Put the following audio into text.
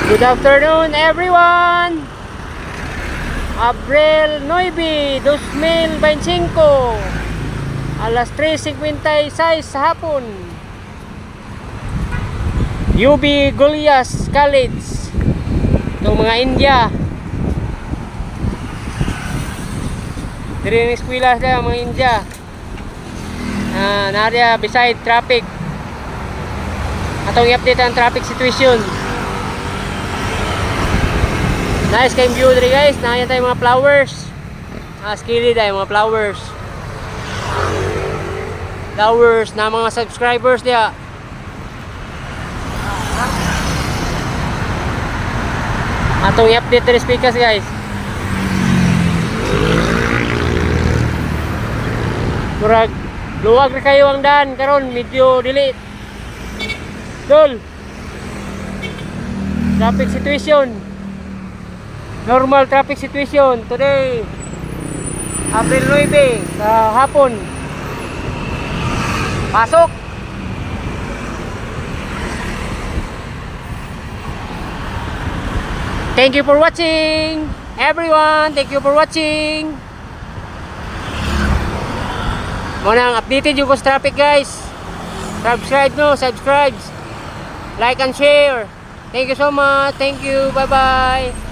Good afternoon everyone. Abril 9, 2025, alas 3:56 sa hapon. UB Golias College. Itong mga India. Diri ng eskwela sila mga India. Naria beside traffic. Atong i-update ang traffic situation. Nice kayong view diri guys. Nayan tayo mga flowers. Skilly tayo mga flowers. Flowers na mga subscribers niya. Atong i-update diri speakers guys. Murag luwag na kayo ang daan karon, medyo dili. Dol. Traffic situation. Normal traffic situation today, Abril 9 sa hapon. Pasok. Thank you for watching everyone. Thank you for watching. Muna ang updated yung sa traffic guys. Subscribe no, subscribe. Like and share. Thank you so much. Thank you. Bye bye.